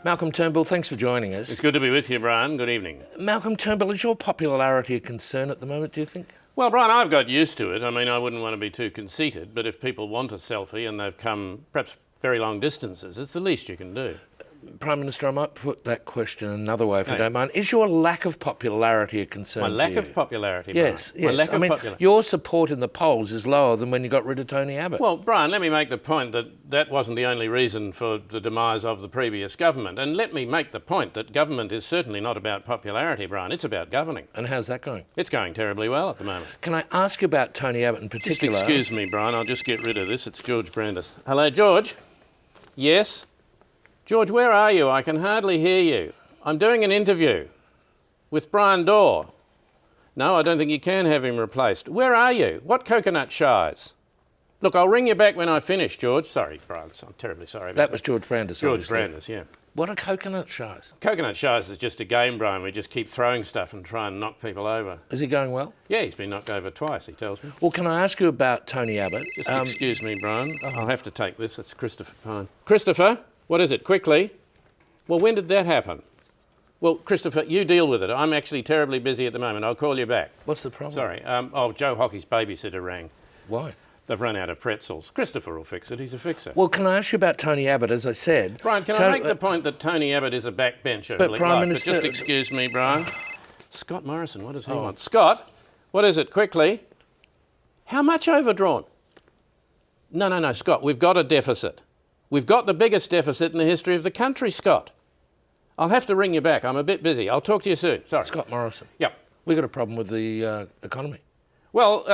Malcolm Turnbull, thanks for joining us. It's good to be with you, Brian. Good evening. Malcolm Turnbull, is your popularity a concern at the moment, do you think? Well, Brian, I've got used to it. I mean, I wouldn't want to be too conceited, but if people want a selfie and they've come perhaps very long distances, it's the least you can do. Prime Minister, I might put that question another way, if you don't mind. Is your lack of popularity a concern My to lack you? of popularity, Brian. Yes. My lack of popularity. Your support in the polls is lower than when you got rid of Tony Abbott. Well, Brian, let me make the point that that wasn't the only reason for the demise of the previous government. And let me make the point that government is certainly not about popularity, Brian. It's about governing. And how's that going? It's going terribly well at the moment. Can I ask you about Tony Abbott in particular? Just excuse me, Brian. I'll just get rid of this. It's George Brandis. Hello, George. Yes? George, where are you? I can hardly hear you. I'm doing an interview with Brian Dorr. No, I don't think you can have him replaced. Where are you? What coconut shies? Look, I'll ring you back when I finish, George. Sorry, Brian. I'm terribly sorry about that. That was George Brandis, George obviously. Brandis, yeah. What are coconut shies? Coconut shies is just a game, Brian. We just keep throwing stuff and try and knock people over. Is he going well? Yeah, he's been knocked over twice, he tells me. Well, can I ask you about Tony Abbott? Just excuse me, Brian. I'll have to take this. It's Christopher Pine. Christopher, what is it? Quickly. Well, when did that happen? Well, Christopher, you deal with it. I'm actually terribly busy at the moment. I'll call you back. What's the problem? Sorry. Joe Hockey's babysitter rang. Why? They've run out of pretzels. Christopher will fix it. He's a fixer. Well, can I ask you about Tony Abbott? As I said... Brian, can I make the point that Tony Abbott is a backbencher? But Prime Minister... Just excuse me, Brian. Scott Morrison, what does he want? Scott, what is it? Quickly. How much overdrawn? No, Scott, we've got a deficit. We've got the biggest deficit in the history of the country, Scott. I'll have to ring you back. I'm a bit busy. I'll talk to you soon. Sorry. Scott Morrison. Yep. We've got a problem with the economy. Well,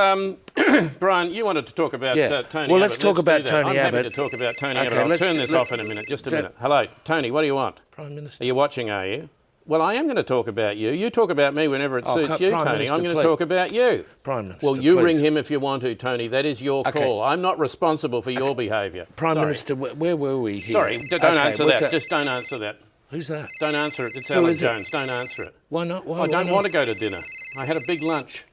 Brian, you wanted to talk about Tony Abbott. Well, let's talk about Tony Abbott. I'm happy to talk about Tony Abbott. I'll turn this off in a minute. Just a minute. Hello, Tony, what do you want? Prime Minister. Are you watching, are you? Well, I am going to talk about you. You talk about me whenever it suits you, Prime Tony. Minister, I'm going to please. talk about you. Prime Minister, well, you please. ring him if you want to, Tony. That is your call. I'm not responsible for your behaviour. Prime Minister, where were we here? Sorry, don't answer that. Just don't answer that. Who's that? Don't answer it. It's Alan Jones. Don't answer it. Why not? I don't want to go to dinner. I had a big lunch.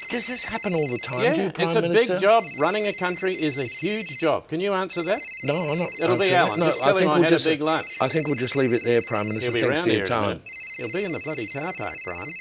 Does this happen all the time? Yeah, to you, Prime it's a Minister? big job. Running a country is a huge job. Can you answer that? No, I'm not. It'll be Alan. No, just tell him I had a big lunch. I think we'll just leave it there, Prime Minister. He'll be Thanks around for your here time. in a minute. He'll be in the bloody car park, Brian.